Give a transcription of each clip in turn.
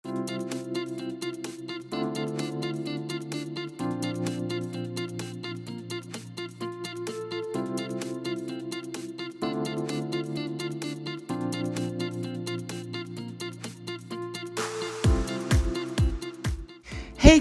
Hey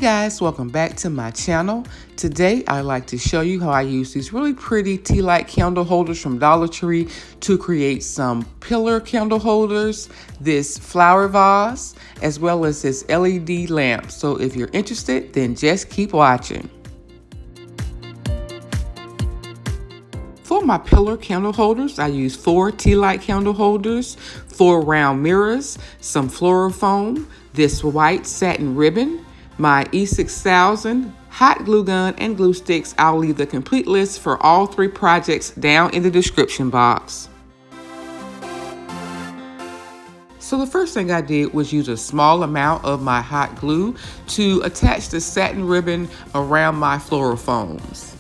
guys, welcome back to my channel. Today I'd like to show you how I use these really pretty tea light candle holders from Dollar Tree to create some pillar candle holders, this flower vase, as well as this LED lamp. So if you're interested, then just keep watching. For my pillar candle holders, I use 4 tea light candle holders, 4 round mirrors, some floral foam, this white satin ribbon, my E6000, hot glue gun, and glue sticks. I'll leave the complete list for all 3 projects down in the description box. So the first thing I did was use a small amount of my hot glue to attach the satin ribbon around my floral foams.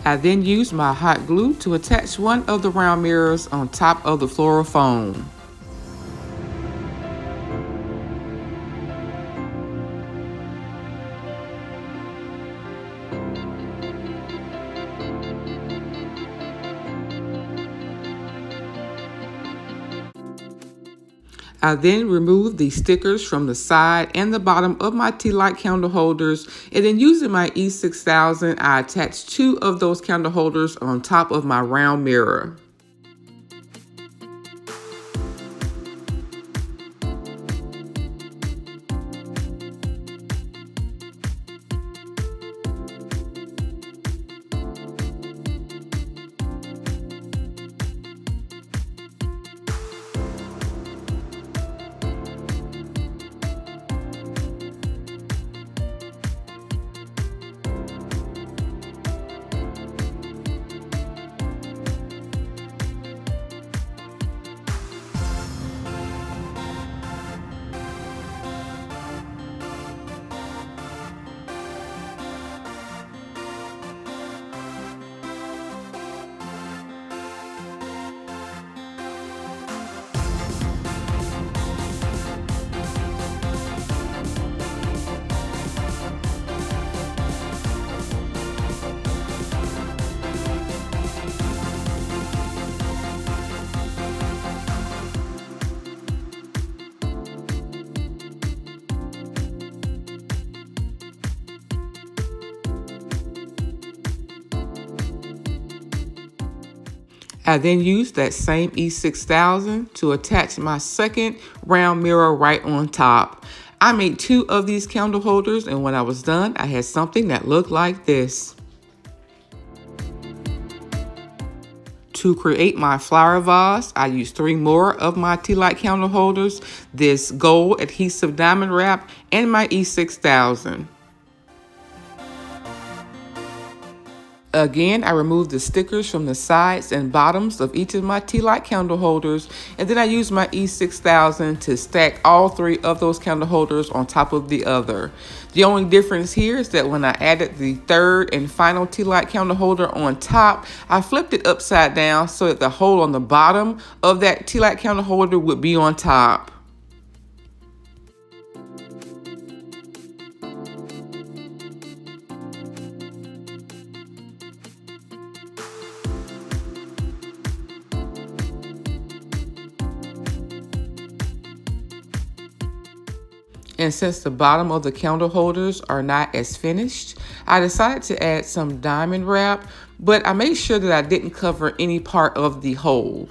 I then used my hot glue to attach one of the round mirrors on top of the floral foam. I then removed the stickers from the side and the bottom of my tea light candle holders, and then using my E6000, I attached 2 of those candle holders on top of my round mirror. I then used that same E6000 to attach my second round mirror right on top. I made 2 of these candle holders, and when I was done, I had something that looked like this. To create my flower vase, I used 3 more of my tea light candle holders, this gold adhesive diamond wrap, and my E6000. Again, I removed the stickers from the sides and bottoms of each of my tea light candle holders, and then I used my E6000 to stack all 3 of those candle holders on top of the other. The only difference here is that when I added the 3rd and final tea light candle holder on top, I flipped it upside down so that the hole on the bottom of that tea light candle holder would be on top. And since the bottom of the candle holders are not as finished, I decided to add some diamond wrap, but I made sure that I didn't cover any part of the hole.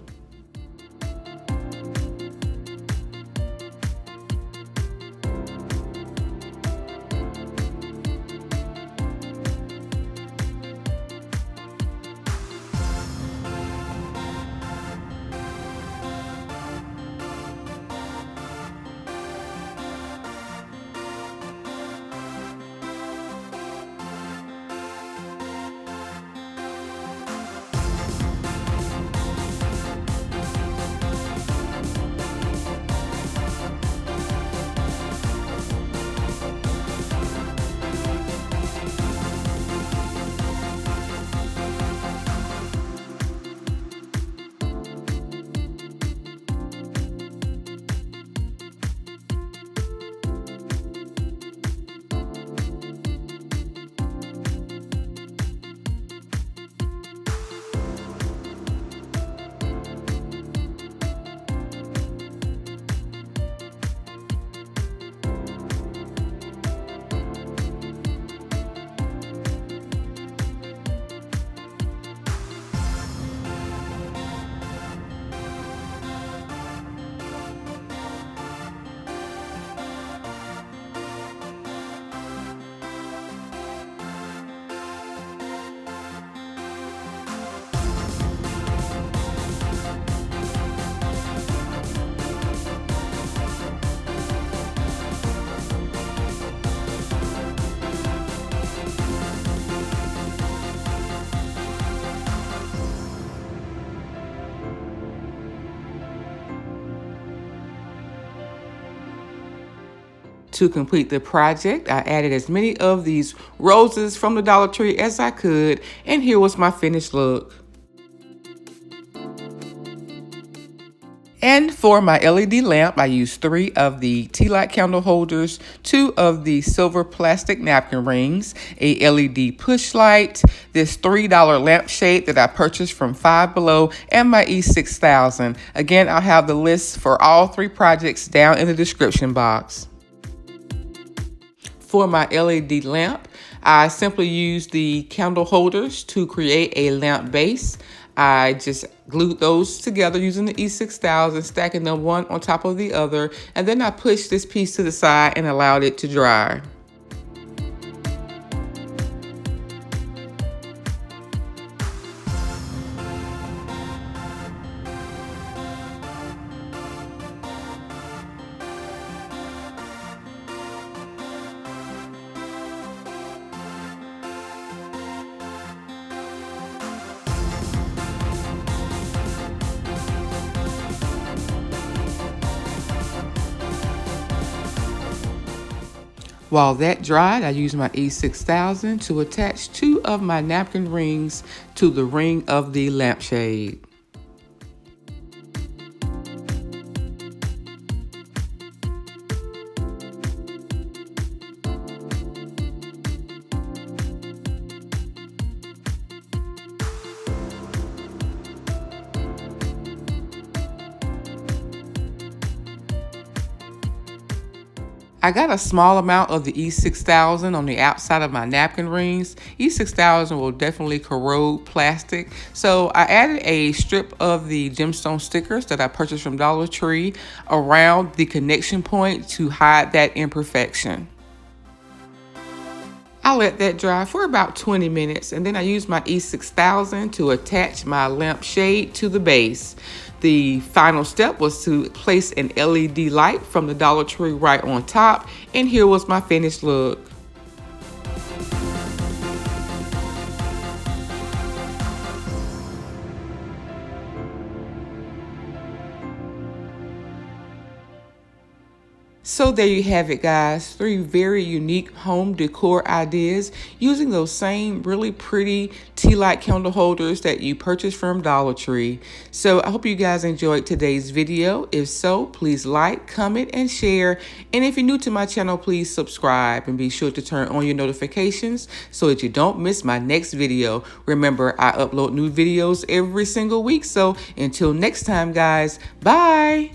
To complete the project, I added as many of these roses from the Dollar Tree as I could, and here was my finished look. And for my LED lamp, I used 3 of the Tealight candle holders, 2 of the silver plastic napkin rings, a LED push light, this $3 lampshade that I purchased from Five Below, and my E6000. Again, I'll have the list for all 3 projects down in the description box. For my LED lamp, I simply used the candle holders to create a lamp base. I just glued those together using the E6000, stacking them one on top of the other, and then I pushed this piece to the side and allowed it to dry. While that dried, I used my E6000 to attach 2 of my napkin rings to the ring of the lampshade. I got a small amount of the E6000 on the outside of my napkin rings. E6000 will definitely corrode plastic. So I added a strip of the Gemstone Stickers that I purchased from Dollar Tree around the connection point to hide that imperfection. I let that dry for about 20 minutes, and then I used my E6000 to attach my lampshade to the base. The final step was to place an LED light from the Dollar Tree right on top, and here was my finished look. So there you have it, guys. 3 very unique home decor ideas using those same really pretty Tealight candle holders that you purchased from Dollar Tree. So I hope you guys enjoyed today's video. If so, please like, comment, and share. And if you're new to my channel, please subscribe and be sure to turn on your notifications so that you don't miss my next video. Remember, I upload new videos every single week. So until next time, guys, bye.